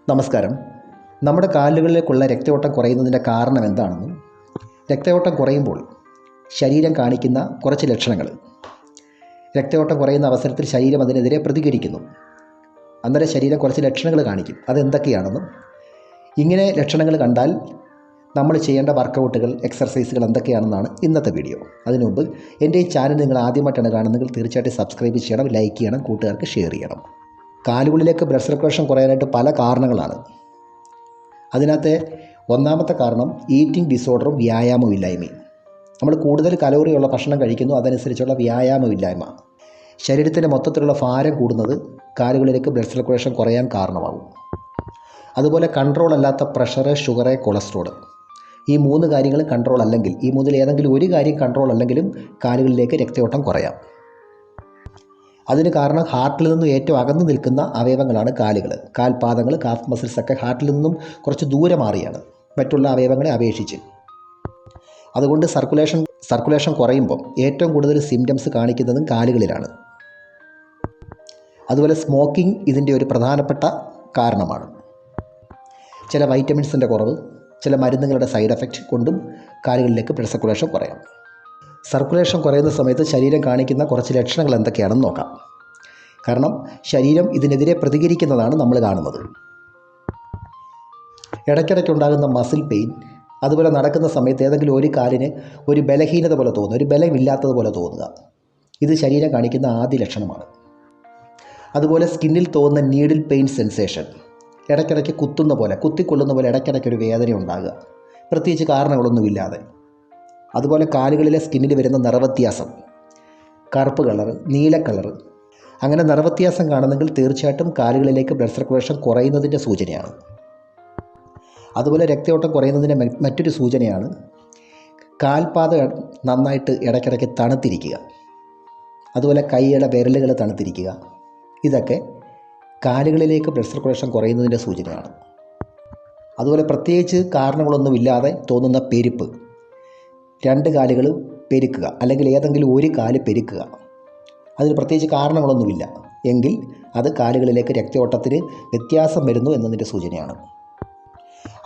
നമസ്കാരം. നമ്മുടെ കാലുകളിലേക്കുള്ള രക്തയോട്ടം കുറയുന്നതിൻ്റെ കാരണം എന്താണെന്നും രക്തയോട്ടം കുറയുമ്പോൾ ശരീരം കാണിക്കുന്ന കുറച്ച് ലക്ഷണങ്ങൾ, രക്തയോട്ടം കുറയുന്ന അവസരത്തിൽ ശരീരം അതിനെതിരെ പ്രതികരിക്കുന്നു. അന്നേരം ശരീരം കുറച്ച് ലക്ഷണങ്ങൾ കാണിക്കും. അതെന്തൊക്കെയാണെന്നും ഇങ്ങനെ ലക്ഷണങ്ങൾ കണ്ടാൽ നമ്മൾ ചെയ്യേണ്ട വർക്കൗട്ടുകൾ, എക്സർസൈസുകൾ എന്തൊക്കെയാണെന്നാണ് ഇന്നത്തെ വീഡിയോ. അതിനു മുമ്പ് എൻ്റെ ഈ ചാനൽ നിങ്ങൾ ആദ്യമായിട്ടാണ് കാണുന്നതെങ്കിൽ തീർച്ചയായിട്ടും സബ്സ്ക്രൈബ് ചെയ്യണം, ലൈക്ക് ചെയ്യണം, കൂട്ടുകാർക്ക് ഷെയർ ചെയ്യണം. കാലുകളിലേക്ക് ബ്ലഡ് സർക്കുലേഷൻ കുറയാനായിട്ട് പല കാരണങ്ങളാണ്. അതിനകത്തെ ഒന്നാമത്തെ കാരണം ഈറ്റിംഗ് ഡിസോർഡറും വ്യായാമമില്ലായ്മയും. നമ്മൾ കൂടുതൽ കലോറിയുള്ള ഭക്ഷണം കഴിക്കുന്നു, അതനുസരിച്ചുള്ള വ്യായാമമില്ലായ്മ. ശരീരത്തിൻ്റെ മൊത്തത്തിലുള്ള ഭാരം കൂടുന്നത് കാലുകളിലേക്ക് ബ്ലഡ് സർക്കുലേഷൻ കുറയാൻ കാരണമാകും. അതുപോലെ കൺട്രോൾ അല്ലാത്ത പ്രഷർ, ഷുഗർ, കൊളസ്ട്രോൾ, ഈ മൂന്ന് കാര്യങ്ങൾ കൺട്രോൾ അല്ലെങ്കിൽ, ഈ മൂന്നിൽ ഏതെങ്കിലും ഒരു കാര്യം കൺട്രോൾ അല്ലെങ്കിലും കാലുകളിലേക്ക് രക്തയോട്ടം കുറയാം. അതിന് കാരണം ഹാർട്ടിൽ നിന്നും ഏറ്റവും അകന്നു നിൽക്കുന്ന അവയവങ്ങളാണ് കാലുകൾ. കാൽപാദങ്ങൾ, കാഫ് മസിൽസൊക്കെ ഹാർട്ടിൽ നിന്നും കുറച്ച് ദൂരെ മാറിയാണ് മറ്റുള്ള അവയവങ്ങളെ അപേക്ഷിച്ച്. അതുകൊണ്ട് സർക്കുലേഷൻ കുറയുമ്പോൾ ഏറ്റവും കൂടുതൽ സിംറ്റംസ് കാണിക്കുന്നതും കാലുകളിലാണ്. അതുപോലെ സ്മോക്കിംഗ് ഇതിൻ്റെ ഒരു പ്രധാനപ്പെട്ട കാരണമാണ്. ചില വൈറ്റമിൻസിൻ്റെ കുറവ്, ചില മരുന്നുകളുടെ സൈഡ് എഫക്റ്റ് കൊണ്ടും കാലുകളിലേക്ക് ബ്ലഡ് സർക്കുലേഷൻ കുറയാം. സർക്കുലേഷൻ കുറയുന്ന സമയത്ത് ശരീരം കാണിക്കുന്ന കുറച്ച് ലക്ഷണങ്ങൾ എന്തൊക്കെയാണെന്ന് നോക്കാം. കാരണം ശരീരം ഇതിനെതിരെ പ്രതികരിക്കുന്നതാണ് നമ്മൾ കാണുന്നത്. ഇടയ്ക്കിടയ്ക്കുണ്ടാകുന്ന മസിൽ പെയിൻ, അതുപോലെ നടക്കുന്ന സമയത്ത് ഏതെങ്കിലും ഒരു കാലിന് ഒരു ബലഹീനത പോലെ തോന്നുക, ഒരു ബലമില്ലാത്തതുപോലെ തോന്നുക, ഇത് ശരീരം കാണിക്കുന്ന ആദ്യ ലക്ഷണമാണ്. അതുപോലെ സ്കിന്നിൽ തോന്നുന്ന നീഡിൽ പെയിൻ സെൻസേഷൻ, ഇടയ്ക്കിടയ്ക്ക് കുത്തിക്കൊള്ളുന്ന പോലെ ഇടയ്ക്കിടയ്ക്കൊരു വേദന ഉണ്ടാകുക, പ്രത്യേകിച്ച് കാരണങ്ങളൊന്നുമില്ലാതെ. അതുപോലെ കാലുകളിലെ സ്കിന്നിൽ വരുന്ന നിറവ്യത്യാസം, കറുപ്പ് കളർ, നീല കളർ, അങ്ങനെ നിറവ്യത്യാസം കാണുന്നെങ്കിൽ തീർച്ചയായിട്ടും കാലുകളിലേക്ക് ബ്ലഡ് സർക്കുലേഷൻ കുറയുന്നതിൻ്റെ സൂചനയാണ്. അതുപോലെ രക്തയോട്ടം കുറയുന്നതിൻ്റെ മറ്റൊരു സൂചനയാണ് കാൽപാദം നന്നായിട്ട് ഇടയ്ക്കിടയ്ക്ക് തണുത്തിരിക്കുക, അതുപോലെ കൈയുടെ വിരലുകൾ തണുത്തിരിക്കുക. ഇതൊക്കെ കാലുകളിലേക്ക് ബ്ലഡ് സർക്കുലേഷൻ കുറയുന്നതിൻ്റെ സൂചനയാണ്. അതുപോലെ പ്രത്യേകിച്ച് കാരണങ്ങളൊന്നുമില്ലാതെ തോന്നുന്ന പെരുപ്പ്, രണ്ട് കാലുകൾ പെരുക്കുക അല്ലെങ്കിൽ ഏതെങ്കിലും ഒരു കാല് പെരുക്കുക, അതിന് പ്രത്യേകിച്ച് കാരണങ്ങളൊന്നുമില്ല എങ്കിൽ അത് കാലുകളിലേക്ക് രക്തയോട്ടത്തിന് വ്യത്യാസം വരുന്നു എന്നതിൻ്റെ സൂചനയാണ്.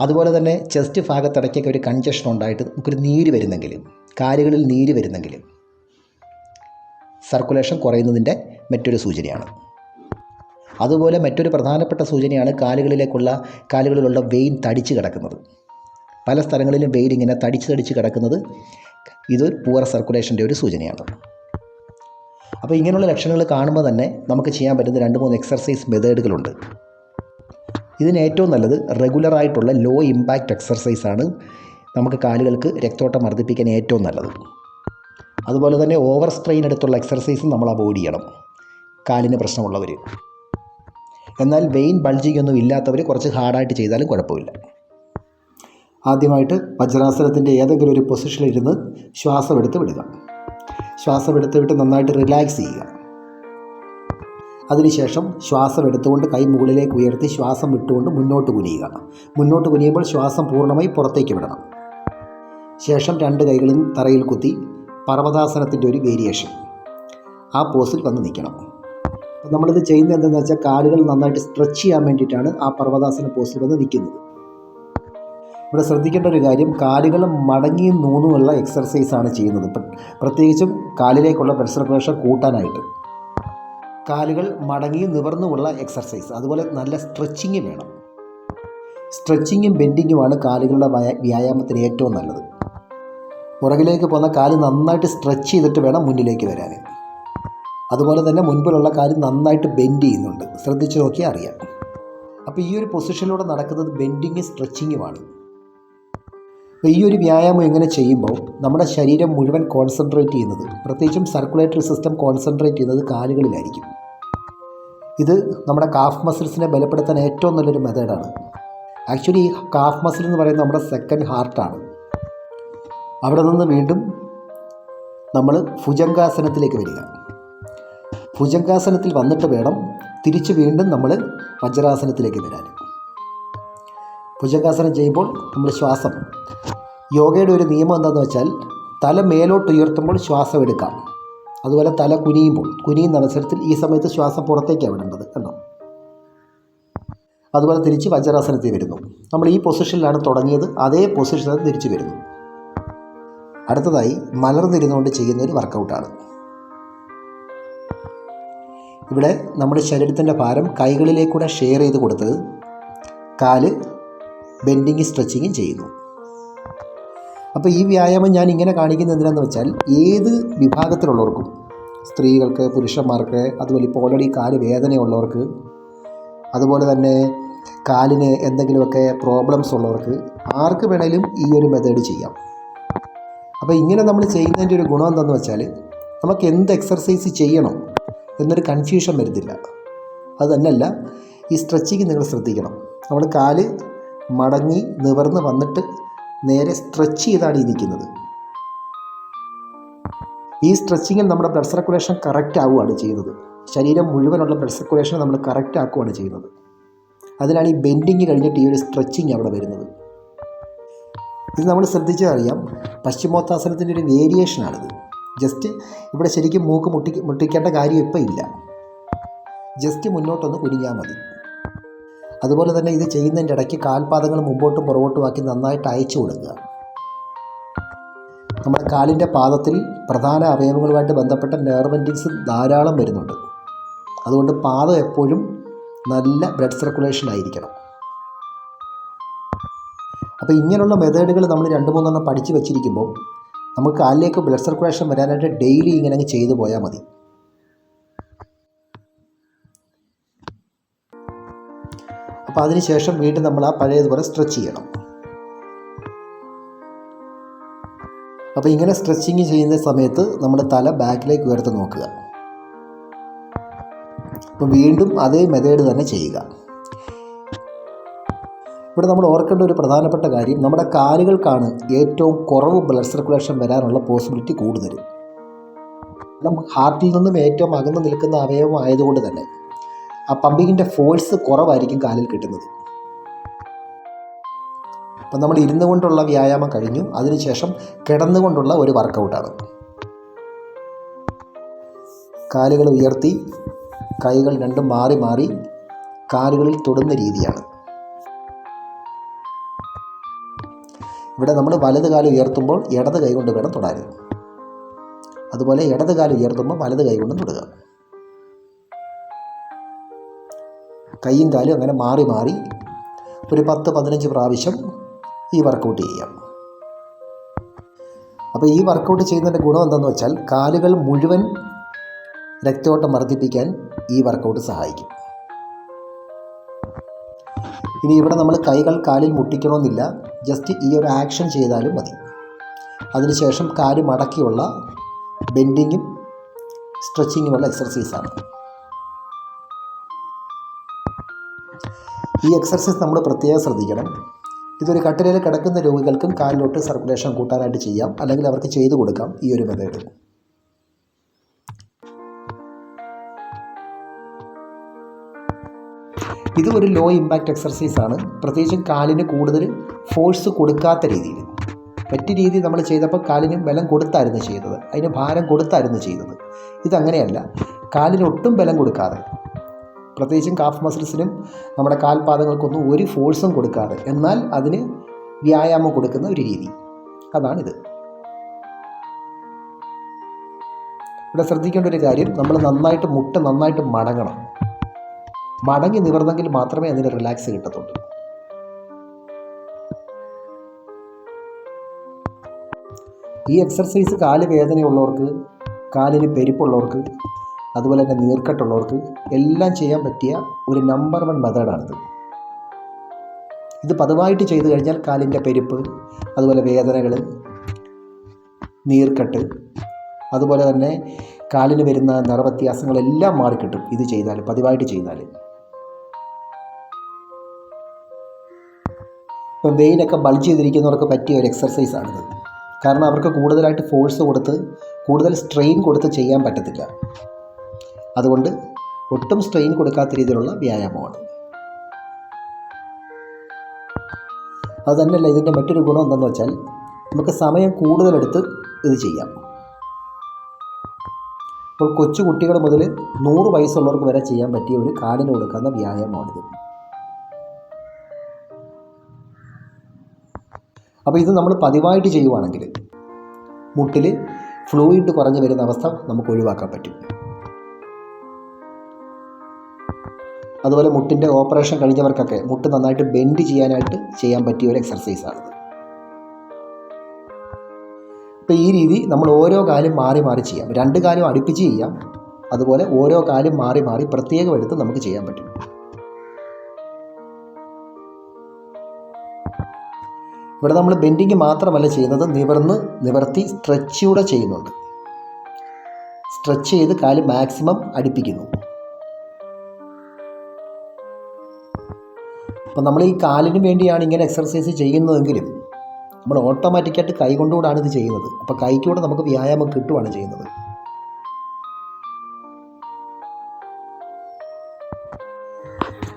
അതുപോലെ തന്നെ ചെസ്റ്റ് ഭാഗത്തിടയ്ക്കൊക്കെ ഒരു കൺജഷൻ ഉണ്ടായിട്ട് നമുക്കൊരു നീര് വരുന്നെങ്കിലും, കാലുകളിൽ നീര് വരുന്നെങ്കിലും സർക്കുലേഷൻ കുറയുന്നതിൻ്റെ മറ്റൊരു സൂചനയാണ്. അതുപോലെ മറ്റൊരു പ്രധാനപ്പെട്ട സൂചനയാണ് കാലുകളിലുള്ള വെയിൻ തടിച്ച് കിടക്കുന്നത്. പല സ്ഥലങ്ങളിലും വെയിൻ ഇങ്ങനെ തടിച്ച് കിടക്കുന്നത് ഇത് പൂവർ സർക്കുലേഷൻ്റെ ഒരു സൂചനയാണ്. അപ്പോൾ ഇങ്ങനെയുള്ള ലക്ഷണങ്ങൾ കാണുമ്പോൾ തന്നെ നമുക്ക് ചെയ്യാൻ പറ്റുന്ന 2-3 എക്സർസൈസ് മെത്തേഡുകളുണ്ട്. ഇതിന് ഏറ്റവും നല്ലത് റെഗുലറായിട്ടുള്ള ലോ ഇമ്പാക്റ്റ് എക്സർസൈസാണ് നമുക്ക് കാലുകൾക്ക് രക്തയോട്ടം വർദ്ധിപ്പിക്കാൻ ഏറ്റവും നല്ലത്. അതുപോലെ തന്നെ ഓവർ സ്ട്രെയിൻ എടുത്തുള്ള എക്സർസൈസും നമ്മൾ അവോയ്ഡ് ചെയ്യണം കാലിന് പ്രശ്നമുള്ളവർ. എന്നാൽ വെയിൻ ബൾജിങ് ഒന്നും ഇല്ലാത്തവർ കുറച്ച് ഹാർഡായിട്ട് ചെയ്താലും കുഴപ്പമില്ല. ആദ്യമായിട്ട് വജ്രാസനത്തിൻ്റെ ഏതെങ്കിലും ഒരു പൊസിഷനിലിരുന്ന് ശ്വാസം എടുത്ത് വിടുക. ശ്വാസം എടുത്ത് വിട്ട് നന്നായിട്ട് റിലാക്സ് ചെയ്യുക. അതിനുശേഷം ശ്വാസം എടുത്തുകൊണ്ട് കൈ മുകളിലേക്ക് ഉയർത്തി ശ്വാസം വിട്ടുകൊണ്ട് മുന്നോട്ട് കുനിയുക. മുന്നോട്ട് കുനിയുമ്പോൾ ശ്വാസം പൂർണ്ണമായി പുറത്തേക്ക് വിടണം. ശേഷം 2 കൈകളും തറയിൽ കുത്തി പർവ്വതാസനത്തിൻ്റെ ഒരു വേരിയേഷൻ, ആ പോസിൽ വന്ന് നിൽക്കണം. നമ്മളിത് ചെയ്യുന്നത് എന്താണെന്ന് വെച്ചാൽ കാലുകൾ നന്നായിട്ട് സ്ട്രെച്ച് ചെയ്യാൻ വേണ്ടിയിട്ടാണ് ആ പർവ്വതാസന പോസിൽ വന്ന് നിൽക്കുന്നത്. ഇവിടെ ശ്രദ്ധിക്കേണ്ട ഒരു കാര്യം, കാലുകൾ മടങ്ങിയും നൂന്നുമുള്ള എക്സർസൈസാണ് ചെയ്യുന്നത്. പ്രത്യേകിച്ചും കാലിലേക്കുള്ള ബ്ലഡ് സർക്കുലേഷൻ കൂട്ടാനായിട്ട് കാലുകൾ മടങ്ങിയും നിവർന്നുമുള്ള എക്സർസൈസ്, അതുപോലെ നല്ല സ്ട്രെച്ചിങ് വേണം. സ്ട്രെച്ചിങ്ങും ബെൻഡിങ്ങുമാണ് കാലുകളുടെ വ്യായാമത്തിന് ഏറ്റവും നല്ലത്. പുറകിലേക്ക് പോകുന്ന കാല് നന്നായിട്ട് സ്ട്രെച്ച് ചെയ്തിട്ട് വേണം മുന്നിലേക്ക് വരാൻ. അതുപോലെ തന്നെ മുൻപിലുള്ള കാല് നന്നായിട്ട് ബെൻഡ് ചെയ്യുന്നുണ്ട്, ശ്രദ്ധിച്ച് നോക്കിയാൽ അറിയാം. അപ്പോൾ ഈ ഒരു പൊസിഷനിലൂടെ നടക്കുന്നത് ബെൻഡിങ്ങും സ്ട്രെച്ചിങ്ങുമാണ്. അപ്പോൾ ഈ ഒരു വ്യായാമം എങ്ങനെ ചെയ്യുമ്പോൾ നമ്മുടെ ശരീരം മുഴുവൻ കോൺസെൻട്രേറ്റ് ചെയ്യുന്നത്, പ്രത്യേകിച്ചും സർക്കുലേറ്ററി സിസ്റ്റം കോൺസെൻട്രേറ്റ് ചെയ്യുന്നത് കാലുകളിലായിരിക്കും. ഇത് നമ്മുടെ കാഫ് മസിൽസിനെ ബലപ്പെടുത്താൻ ഏറ്റവും നല്ലൊരു മെത്തേഡാണ്. ആക്ച്വലി ഈ കാഫ് മസിൽ എന്ന് പറയുന്നത് നമ്മുടെ സെക്കൻഡ് ഹാർട്ടാണ്. അവിടെ നിന്ന് വീണ്ടും നമ്മൾ ഭുജംഗാസനത്തിലേക്ക് വരിക. ഭുജംഗാസനത്തിൽ വന്നിട്ട് വേണം തിരിച്ച് വീണ്ടും നമ്മൾ വജ്രാസനത്തിലേക്ക് വരാൻ. ഭുജംഗാസനം ചെയ്യുമ്പോൾ നമ്മൾ ശ്വാസം, യോഗയുടെ ഒരു നിയമം എന്താണെന്ന് വെച്ചാൽ തല മേലോട്ട് ഉയർത്തുമ്പോൾ ശ്വാസം എടുക്കാം, അതുപോലെ തല കുനിയുന്ന അവസരത്തിൽ ഈ സമയത്ത് ശ്വാസം പുറത്തേക്കാണ് വിടേണ്ടത്. കണ്ടോ? അതുപോലെ തിരിച്ച് വജ്രാസനത്തിൽ വരുന്നു. നമ്മൾ ഈ പൊസിഷനിലാണ് തുടങ്ങിയത്, അതേ പൊസിഷനിൽ തിരിച്ച് വരുന്നു. അടുത്തതായി മലർന്നിരുന്നുകൊണ്ട് ചെയ്യുന്ന ഒരു വർക്കൗട്ടാണ്. ഇവിടെ നമ്മുടെ ശരീരത്തിൻ്റെ ഭാരം കൈകളിലേക്കൂടെ ഷെയർ ചെയ്ത് കൊടുത്ത് കാല് ബെൻഡിങ് സ്ട്രെച്ചിങ്ങും ചെയ്യുന്നു. അപ്പോൾ ഈ വ്യായാമം ഞാൻ ഇങ്ങനെ കാണിക്കുന്നത് എന്തിനാണെന്ന് വെച്ചാൽ ഏത് വിഭാഗത്തിലുള്ളവർക്കും, സ്ത്രീകൾക്ക്, പുരുഷന്മാർക്ക്, അതുപോലെ ഇപ്പോൾ ഓൾറെഡി കാല് വേദനയുള്ളവർക്ക്, അതുപോലെ തന്നെ കാലിന് എന്തെങ്കിലുമൊക്കെ പ്രോബ്ലംസ് ഉള്ളവർക്ക്, ആർക്ക് വേണേലും ഈ ഒരു മെത്തേഡ് ചെയ്യാം. അപ്പോൾ ഇങ്ങനെ നമ്മൾ ചെയ്യുന്നതിൻ്റെ ഒരു ഗുണം എന്താണെന്ന് വെച്ചാൽ നമുക്ക് എന്ത് എക്സർസൈസ് ചെയ്യണം എന്നൊരു കൺഫ്യൂഷൻ വരുന്നില്ല. അത് തന്നെയല്ല, ഈ സ്ട്രെച്ചിങ് നിങ്ങൾ ശ്രദ്ധിക്കണം. നമ്മൾ കാല് മടങ്ങി നിവർന്ന് വന്നിട്ട് നേരെ സ്ട്രെച്ച് ചെയ്താണ് ഈ നിൽക്കുന്നത്. ഈ സ്ട്രെച്ചിങ്ങിൽ നമ്മുടെ ബ്ലഡ് സർക്കുലേഷൻ കറക്റ്റ് ആവുകയാണ് ചെയ്യുന്നത്. ശരീരം മുഴുവനുള്ള ബ്ലഡ് സർക്കുലേഷൻ നമ്മൾ കറക്റ്റ് ആക്കുകയാണ് ചെയ്യുന്നത്. അതിനാണ് ഈ ബെൻഡിങ് കഴിഞ്ഞിട്ട് ഈ ഒരു സ്ട്രെച്ചിങ് അവിടെ വരുന്നത്. ഇത് നമ്മൾ ശ്രദ്ധിച്ചാൽ അറിയാം, പശ്ചിമോത്താസനത്തിൻ്റെ ഒരു വേരിയേഷനാണിത്. ജസ്റ്റ് ഇവിടെ ശരിക്കും മൂക്ക് മുട്ടിക്കേണ്ട കാര്യം ഇപ്പം ഇല്ല, ജസ്റ്റ് മുന്നോട്ടൊന്ന് കുനിഞ്ഞാൽ മതി. അതുപോലെ തന്നെ ഇത് ചെയ്യുന്നതിൻ്റെ ഇടയ്ക്ക് കാൽപാദങ്ങൾ മുമ്പോട്ടും പുറകോട്ടും ആക്കി നന്നായിട്ട് അയച്ചു കൊടുക്കുക. നമ്മുടെ കാലിൻ്റെ പാദത്തിൽ പ്രധാന അവയവങ്ങളുമായിട്ട് ബന്ധപ്പെട്ട നെർവ് എൻഡിങ്സ് ധാരാളം വരുന്നുണ്ട്. അതുകൊണ്ട് പാദം എപ്പോഴും നല്ല ബ്ലഡ് സർക്കുലേഷൻ ആയിരിക്കണം. അപ്പോൾ ഇങ്ങനെയുള്ള മെത്തേഡുകൾ നമ്മൾ 2-3 പഠിച്ചു വെച്ചിരിക്കുമ്പോൾ നമുക്ക് കാലിലേക്ക് ബ്ലഡ് സർക്കുലേഷൻ വരാനായിട്ട് ഡെയിലി ഇങ്ങനെ അങ്ങ് ചെയ്തു പോയാൽ മതി. അപ്പോൾ അതിനുശേഷം വീണ്ടും നമ്മൾ ആ പഴയതുപോലെ സ്ട്രെച്ച് ചെയ്യണം. അപ്പോൾ ഇങ്ങനെ സ്ട്രെച്ചിങ് ചെയ്യുന്ന സമയത്ത് നമ്മുടെ തല ബാക്കിലേക്ക് ഉയർത്തി നോക്കുക. അപ്പോൾ വീണ്ടും അതേ മെത്തേഡ് തന്നെ ചെയ്യുക. ഇവിടെ നമ്മൾ ഓർക്കേണ്ട ഒരു പ്രധാനപ്പെട്ട കാര്യം, നമ്മുടെ കാലുകൾക്കാണ് ഏറ്റവും കുറവ് ബ്ലഡ് സർക്കുലേഷൻ വരാനുള്ള പോസിബിലിറ്റി കൂടുതൽ. ഹാർട്ടിൽ നിന്നും ഏറ്റവും അകന്നു നിൽക്കുന്ന അവയവം ആയതുകൊണ്ട് തന്നെ ആ പമ്പിങ്ങിൻ്റെ ഫോഴ്സ് കുറവായിരിക്കും കാലിൽ കിട്ടുന്നത്. അപ്പം നമ്മൾ ഇരുന്നു കൊണ്ടുള്ള വ്യായാമം കഴിഞ്ഞു. അതിനുശേഷം കിടന്നുകൊണ്ടുള്ള ഒരു വർക്കൗട്ടാണ്. കാലുകൾ ഉയർത്തി കൈകൾ രണ്ടും മാറി മാറി കാലുകളിൽ തൊടുന്ന രീതിയാണ്. ഇവിടെ നമ്മൾ വലത് കാല് ഉയർത്തുമ്പോൾ ഇടത് കൈ കൊണ്ട് വേണം തൊടാൻ. അതുപോലെ ഇടത് കാല് ഉയർത്തുമ്പോൾ വലത് കൈ കൊണ്ടും തൊടുക. കൈയും കാലും അങ്ങനെ മാറി മാറി ഒരു 10-15 പ്രാവശ്യം ഈ വർക്കൗട്ട് ചെയ്യാം. അപ്പോൾ ഈ വർക്കൗട്ട് ചെയ്യുന്നതിൻ്റെ ഗുണം എന്താണെന്ന് വെച്ചാൽ കാലുകൾ മുഴുവൻ രക്തയോട്ടം വർദ്ധിപ്പിക്കാൻ ഈ വർക്കൗട്ട് സഹായിക്കും. ഇനി ഇവിടെ നമ്മൾ കൈകൾ കാലിൽ മുട്ടിക്കണമെന്നില്ല, ജസ്റ്റ് ഈ ഒരു ആക്ഷൻ ചെയ്താലും മതി. അതിനുശേഷം കാല് മടക്കിയുള്ള ബെൻഡിങ്ങും സ്ട്രെച്ചിങ്ങുമുള്ള എക്സർസൈസാണ്. ഈ എക്സർസൈസ് നമ്മൾ പ്രത്യേകം ശ്രദ്ധിക്കണം. ഇതൊരു കട്ടിലിൽ കിടക്കുന്ന രോഗികൾക്കും കാലിലോട്ട് സർക്കുലേഷൻ കൂട്ടാനായിട്ട് ചെയ്യാം, അല്ലെങ്കിൽ അവർക്ക് ചെയ്തു കൊടുക്കാം ഈ ഒരു മെത്തേഡ്. ഇത് ഒരു ലോ ഇമ്പാക്റ്റ് എക്സർസൈസാണ്. പ്രത്യേകിച്ചും കാലിന് കൂടുതൽ ഫോഴ്സ് കൊടുക്കാത്ത രീതിയിൽ. മറ്റു രീതി നമ്മൾ ചെയ്തപ്പോൾ കാലിന് ബലം കൊടുത്തായിരുന്നു ചെയ്തത്, അതിന് ഭാരം കൊടുത്തായിരുന്നു ചെയ്തത്. ഇതങ്ങനെയല്ല, കാലിന് ഒട്ടും ബലം കൊടുക്കാതെ, പ്രത്യേകിച്ചും കാഫ് മസിൽസിനും നമ്മുടെ കാൽപാദങ്ങൾക്കൊന്നും ഒരു ഫോഴ്സും കൊടുക്കാതെ, എന്നാൽ അതിന് വ്യായാമം കൊടുക്കുന്ന ഒരു രീതി, അതാണിത്. ഇവിടെ ശ്രദ്ധിക്കേണ്ട ഒരു കാര്യം, നമ്മൾ നന്നായിട്ട് മടങ്ങണം. മടങ്ങി നിവർന്നെങ്കിൽ മാത്രമേ അതിന് റിലാക്സ് കിട്ടത്തുള്ളൂ. ഈ എക്സർസൈസ് കാല് വേദനയുള്ളവർക്ക്, കാലിന് പെരുപ്പുള്ളവർക്ക്, അതുപോലെ തന്നെ നീർക്കെട്ടുള്ളവർക്ക് എല്ലാം ചെയ്യാൻ പറ്റിയ ഒരു നമ്പർ 1 മെത്തേഡാണിത്. ഇത് പതിവായിട്ട് ചെയ്തു കഴിഞ്ഞാൽ കാലിൻ്റെ പെരുപ്പ്, അതുപോലെ വേദനകൾ, നീർക്കെട്ട്, അതുപോലെ തന്നെ കാലിന് വരുന്ന നിറവ്യത്യാസങ്ങളെല്ലാം മാറിക്കിട്ടും. ഇത് ചെയ്താൽ, പതിവായിട്ട് ചെയ്താൽ. ഇപ്പം വെയിനൊക്കെ ബൾജ് ചെയ്തിരിക്കുന്നവർക്ക് പറ്റിയ ഒരു എക്സർസൈസാണിത്. കാരണം അവർക്ക് കൂടുതലായിട്ട് ഫോഴ്സ് കൊടുത്ത്, കൂടുതൽ സ്ട്രെയിൻ കൊടുത്ത് ചെയ്യാൻ പറ്റത്തില്ല. അതുകൊണ്ട് ഒട്ടും സ്ട്രെയിൻ കൊടുക്കാത്ത രീതിയിലുള്ള വ്യായാമമാണ്. അതുതന്നെയല്ല, ഇതിൻ്റെ മറ്റൊരു ഗുണം എന്താണെന്ന് വെച്ചാൽ നമുക്ക് സമയം കൂടുതലെടുത്ത് ഇത് ചെയ്യാം. ഇപ്പോൾ കൊച്ചു കുട്ടികൾ മുതൽ 100 വയസ്സുള്ളവർക്ക് വരെ ചെയ്യാൻ പറ്റിയ ഒരു കാലിന് കൊടുക്കുന്ന വ്യായാമമാണിത്. അപ്പോൾ ഇത് നമ്മൾ പതിവായിട്ട് ചെയ്യുവാണെങ്കിൽ മുട്ടിൽ ഫ്ലൂയിഡ് കുറഞ്ഞു വരുന്ന അവസ്ഥ നമുക്ക് ഒഴിവാക്കാൻ പറ്റും. അതുപോലെ മുട്ടിൻ്റെ ഓപ്പറേഷൻ കഴിഞ്ഞവർക്കൊക്കെ മുട്ട് നന്നായിട്ട് ബെൻഡ് ചെയ്യാൻ പറ്റിയ ഒരു എക്സർസൈസാണിത്. അപ്പോൾ ഈ രീതി നമ്മൾ ഓരോ കാലും മാറി മാറി ചെയ്യാം. 2 കാലും അടുപ്പിച്ച് ചെയ്യാം. അതുപോലെ ഓരോ കാലും മാറി മാറി പ്രത്യേകം എടുത്ത് നമുക്ക് ചെയ്യാൻ പറ്റും. ഇവിടെ നമ്മൾ ബെൻഡിങ് മാത്രമല്ല ചെയ്യുന്നത്, നിവർത്തി സ്ട്രെച്ചൂടെ ചെയ്യുന്നുണ്ട്. സ്ട്രെച്ച് ചെയ്ത് കാല് മാക്സിമം അടുപ്പിക്കുന്നു. അപ്പോൾ നമ്മൾ ഈ കാലിന് വേണ്ടിയാണ് ഇങ്ങനെ എക്സർസൈസ് ചെയ്യുന്നതെങ്കിലും നമ്മൾ ഓട്ടോമാറ്റിക്കായിട്ട് കൈ കൊണ്ടുകൂടാണ് ഇത് ചെയ്യുന്നത്. അപ്പോൾ കൈക്കൂടെ നമുക്ക് വ്യായാമം കിട്ടുകയാണ് ചെയ്യുന്നത്.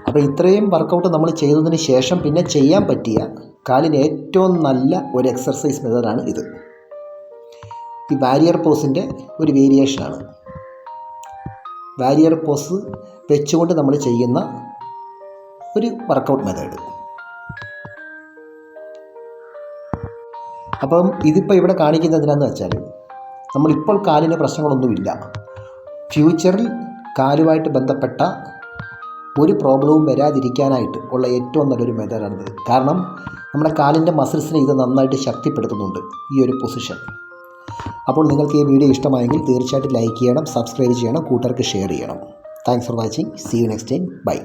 അപ്പോൾ ഇത്രയും വർക്കൗട്ട് നമ്മൾ ചെയ്തതിന് ശേഷം പിന്നെ ചെയ്യാൻ പറ്റിയ കാലിന് ഏറ്റവും നല്ല ഒരു എക്സർസൈസ് മെത്തേഡാണ് ഇത്. ഈ വാരിയർ പോസിൻ്റെ ഒരു വേരിയേഷനാണ്. വാരിയർ പോസ് വെച്ചുകൊണ്ട് നമ്മൾ ചെയ്യുന്ന ഒരു വർക്കൗട്ട് മെത്തേഡ്. അപ്പം ഇതിപ്പോൾ ഇവിടെ കാണിക്കുന്നത് എന്തിനാണെന്ന് വെച്ചാൽ നമ്മളിപ്പോൾ കാലിന് പ്രശ്നങ്ങളൊന്നുമില്ല. ഫ്യൂച്ചറിൽ കാലുമായിട്ട് ബന്ധപ്പെട്ട ഒരു പ്രോബ്ലവും വരാതിരിക്കാനായിട്ട് ഉള്ള ഏറ്റവും നല്ലൊരു മെത്തേഡാണിത്. കാരണം നമ്മുടെ കാലിൻ്റെ മസിൽസിനെ ഇത് നന്നായിട്ട് ശക്തിപ്പെടുത്തുന്നുണ്ട് ഈ ഒരു പൊസിഷൻ. അപ്പോൾ നിങ്ങൾക്ക് ഈ വീഡിയോ ഇഷ്ടമായെങ്കിൽ തീർച്ചയായിട്ടും ലൈക്ക് ചെയ്യണം, സബ്സ്ക്രൈബ് ചെയ്യണം, കൂട്ടുകാർക്ക് ഷെയർ ചെയ്യണം. Thanks for watching. See you next time. By.